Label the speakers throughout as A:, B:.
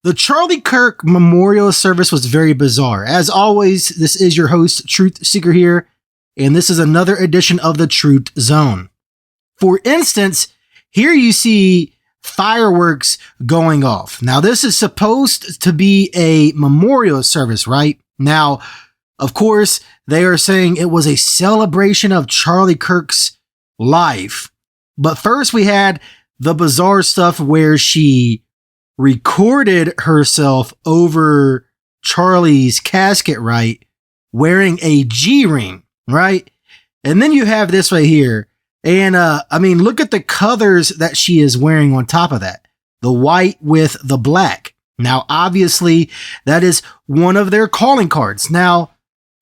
A: The Charlie Kirk memorial service was very bizarre. As always, this is your host, Truth Seeker here, and this is another edition of the Truth Zone. For instance, here you see fireworks going off. Now, this is supposed to be a memorial service, right? Now, of course, they are saying it was a celebration of Charlie Kirk's life. But first, we had the bizarre stuff where she recorded herself over Charlie's casket, right? Wearing a G-ring, right? And then you have this right here. And, look at the colors that she is wearing on top of that. The white with the black. Now, obviously, that is one of their calling cards. Now,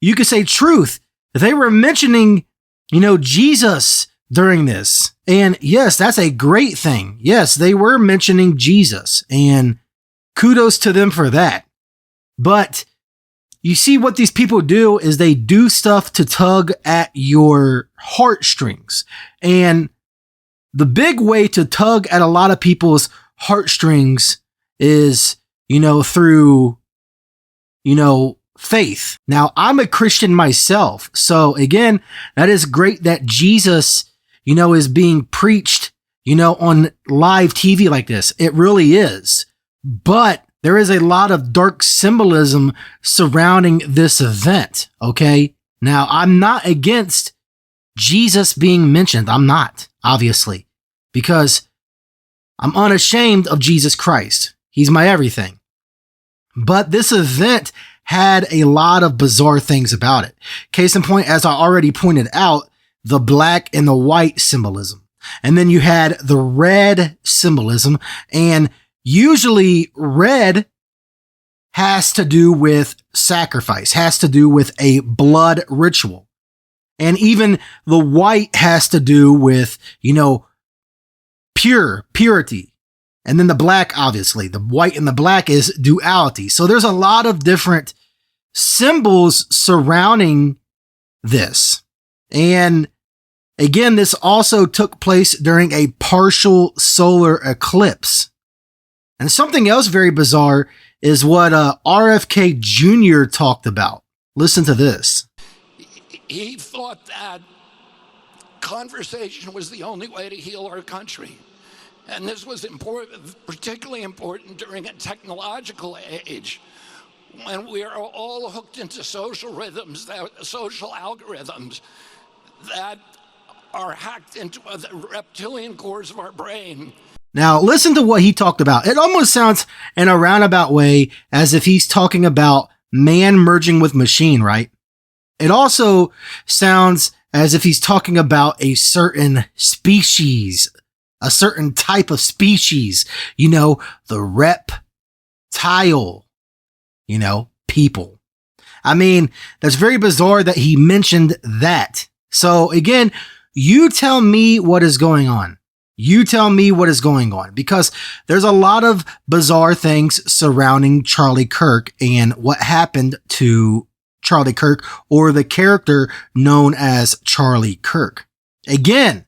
A: you could say truth. They were mentioning, Jesus during this. And yes, that's a great thing. Yes, they were mentioning Jesus, and kudos to them for that. But you see what these people do is they do stuff to tug at your heartstrings. And the big way to tug at a lot of people's heartstrings is, through, faith. Now, I'm a Christian myself. So again, that is great that Jesus, is being preached, on live TV like this. It really is. But there is a lot of dark symbolism surrounding this event. Okay. Now, I'm not against Jesus being mentioned. I'm not, obviously, because I'm unashamed of Jesus Christ. He's my everything. But this event had a lot of bizarre things about it. Case in point, as I already pointed out, the black and the white symbolism. And then you had the red symbolism. And usually red has to do with sacrifice, has to do with a blood ritual. And even the white has to do with, purity. And then the black, obviously, the white and the black is duality. So there's a lot of different symbols surrounding this. And again, this also took place during a partial solar eclipse. And something else very bizarre is what RFK Jr. talked about. Listen to this.
B: He thought that conversation was the only way to heal our country. And this was important, particularly important during a technological age when we are all hooked into social rhythms, social algorithms that are hacked into the reptilian cores of our brain.
A: Now, listen to what he talked about. It almost sounds in a roundabout way as if he's talking about man merging with machine, right? It also sounds as if he's talking about a certain species, a certain type of species, the reptile, people. That's very bizarre that he mentioned that. So again, you tell me what is going on. You tell me what is going on, because there's a lot of bizarre things surrounding Charlie Kirk and what happened to Charlie Kirk, or the character known as Charlie Kirk. Again,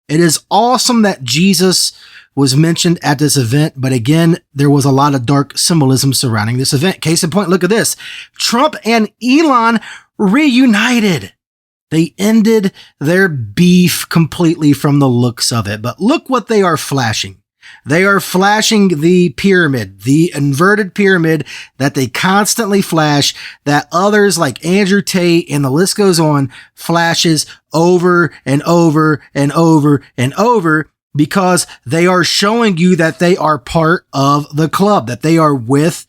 A: it is awesome that Jesus was mentioned at this event, but again, there was a lot of dark symbolism surrounding this event. Case in point, look at this. Trump and Elon reunited. They ended their beef completely from the looks of it. But look what they are flashing. They are flashing the pyramid, the inverted pyramid that they constantly flash, that others like Andrew Tate and the list goes on, flashes over and over and over and over, because they are showing you that they are part of the club, that they are with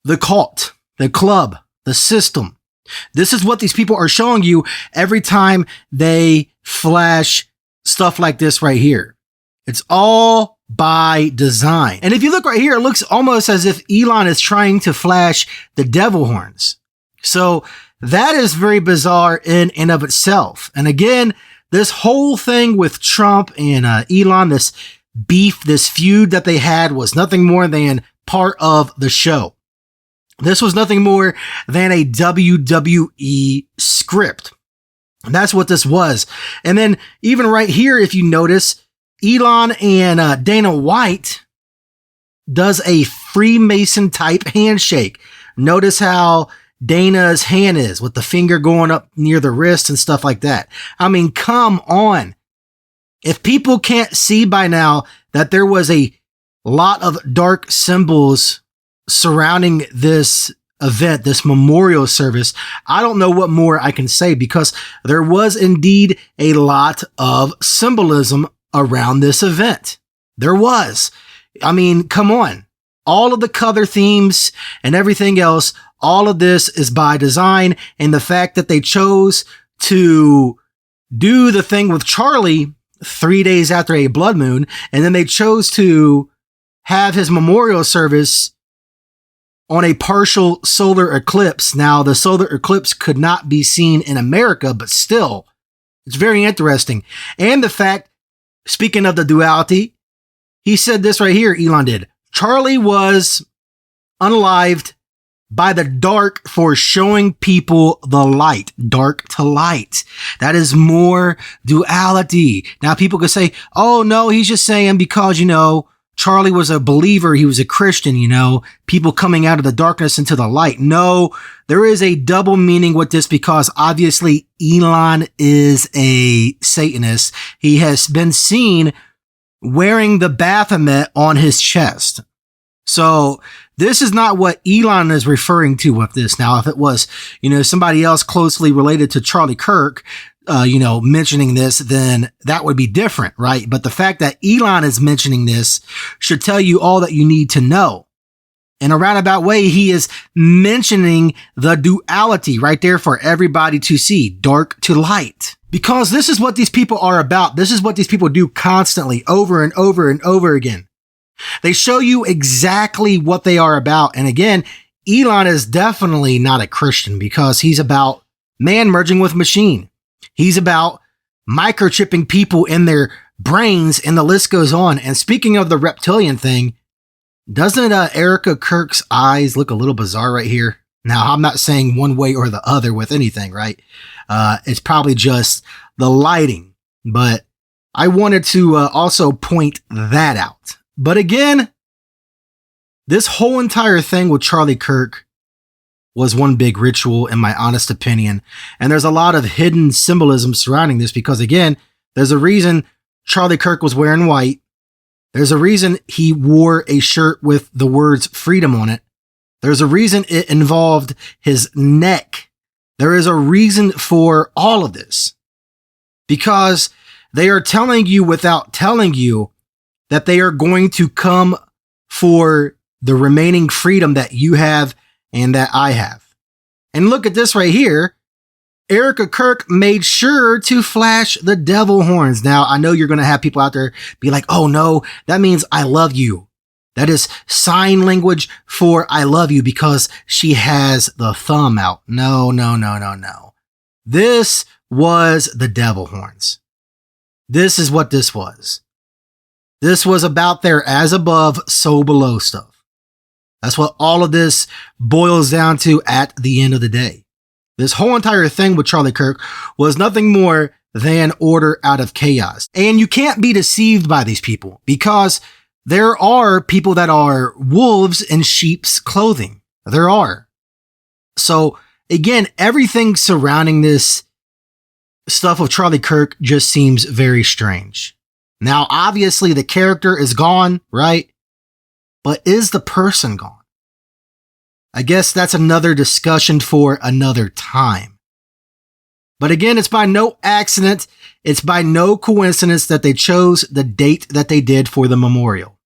A: the cult, the club, the system. This is what these people are showing you every time they flash stuff like this right here. It's all by design. And if you look right here, it looks almost as if Elon is trying to flash the devil horns. So that is very bizarre in and of itself. And again, this whole thing with Trump and Elon, this beef, this feud that they had, was nothing more than part of the show. This was nothing more than a WWE script. And that's what this was. And then even right here, if you notice, Elon and Dana White does a Freemason type handshake. Notice how Dana's hand is with the finger going up near the wrist and stuff like that. I mean, come on. If people can't see by now that there was a lot of dark symbols surrounding this event, this memorial service, I don't know what more I can say, because there was indeed a lot of symbolism around this event. There was. I mean, come on. All of the color themes and everything else, all of this is by design. And the fact that they chose to do the thing with Charlie 3 days after a blood moon, and then they chose to have his memorial service on a partial solar eclipse. Now, the solar eclipse could not be seen in America, but still, it's very interesting. And the fact, speaking of the duality, he said this right here, Elon did. Charlie was unalived by the dark for showing people the light. Dark to light. That is more duality. Now, people could say, oh, no, he's just saying because, Charlie was a believer. He was a Christian, people coming out of the darkness into the light. No, there is a double meaning with this, because obviously Elon is a Satanist. He has been seen wearing the Baphomet on his chest. So this is not what Elon is referring to with this. Now, if it was, somebody else closely related to Charlie Kirk, mentioning this, then that would be different, right? But the fact that Elon is mentioning this should tell you all that you need to know. In a roundabout way, he is mentioning the duality right there for everybody to see, dark to light. Because this is what these people are about. This is what these people do constantly, over and over and over again. They show you exactly what they are about. And again, Elon is definitely not a Christian, because he's about man merging with machine. He's about microchipping people in their brains, and the list goes on. And speaking of the reptilian thing, doesn't Erica Kirk's eyes look a little bizarre right here? Now, I'm not saying one way or the other with anything, right? It's probably just the lighting, but I wanted to also point that out. But again, this whole entire thing with Charlie Kirk was one big ritual, in my honest opinion. And there's a lot of hidden symbolism surrounding this, because again, there's a reason Charlie Kirk was wearing white. There's a reason he wore a shirt with the words freedom on it. There's a reason it involved his neck. There is a reason for all of this, because they are telling you without telling you that they are going to come for the remaining freedom that you have and that I have. And look at this right here. Erica Kirk made sure to flash the devil horns. Now, I know you're going to have people out there be like, oh no, that means I love you. That is sign language for I love you, because she has the thumb out. No. This was the devil horns. This is what this was. This was about their as above, so below stuff. That's what all of this boils down to at the end of the day. This whole entire thing with Charlie Kirk was nothing more than order out of chaos. And you can't be deceived by these people, because there are people that are wolves in sheep's clothing. There are. So again, everything surrounding this stuff of Charlie Kirk just seems very strange. Now, obviously the character is gone, right? But is the person gone? I guess that's another discussion for another time. But again, it's by no accident, it's by no coincidence that they chose the date that they did for the memorial.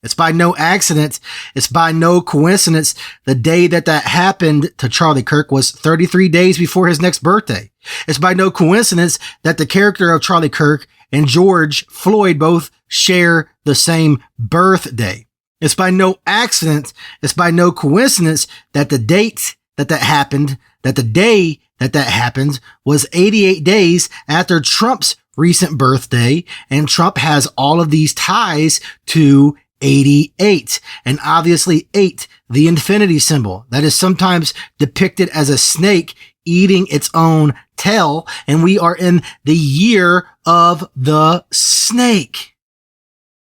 A: It's by no accident, it's by no coincidence the day that happened to Charlie Kirk was 33 days before his next birthday. It's by no coincidence that the character of Charlie Kirk and George Floyd both share the same birthday. It's by no accident, it's by no coincidence that the date that happened, that the day that happened was 88 days after Trump's recent birthday, and Trump has all of these ties to 88, and obviously 8, the infinity symbol that is sometimes depicted as a snake eating its own tail, and we are in the year of the snake.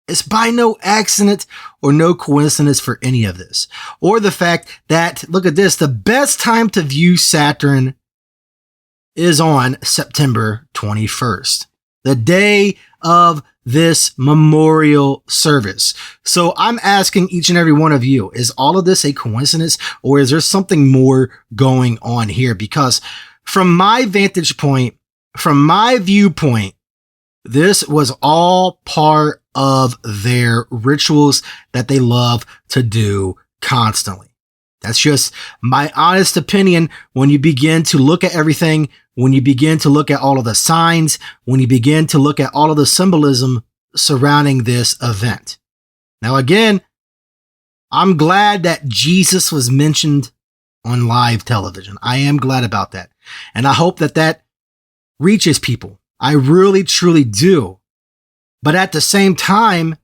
A: It's by no accident or no coincidence for any of this. Or the fact that, look at this, the best time to view Saturn is on September 21st, the day of this memorial service. So I'm asking each and every one of you, is all of this a coincidence, or is there something more going on here? Because from my vantage point, from my viewpoint, this was all part of their rituals that they love to do constantly. That's just my honest opinion. When you begin to look at everything, when you begin to look at all of the signs, when you begin to look at all of the symbolism surrounding this event. Now, again, I'm glad that Jesus was mentioned on live television. I am glad about that. And I hope that that reaches people. I really, truly do. But at the same time,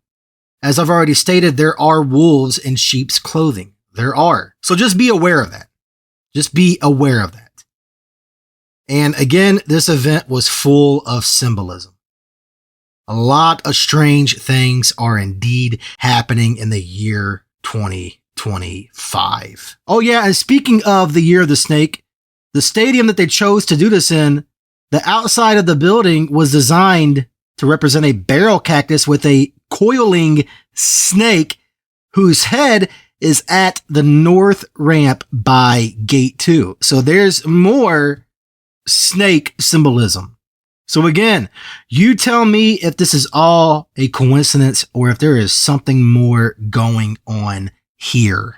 A: as I've already stated, there are wolves in sheep's clothing. There are. So just be aware of that. Just be aware of that. And again, this event was full of symbolism. A lot of strange things are indeed happening in the year 2025. Oh yeah, and speaking of the year of the snake, the stadium that they chose to do this in, the outside of the building was designed to represent a barrel cactus with a coiling snake whose head is at the north ramp by gate 2. So there's more snake symbolism. So again, you tell me if this is all a coincidence or if there is something more going on here.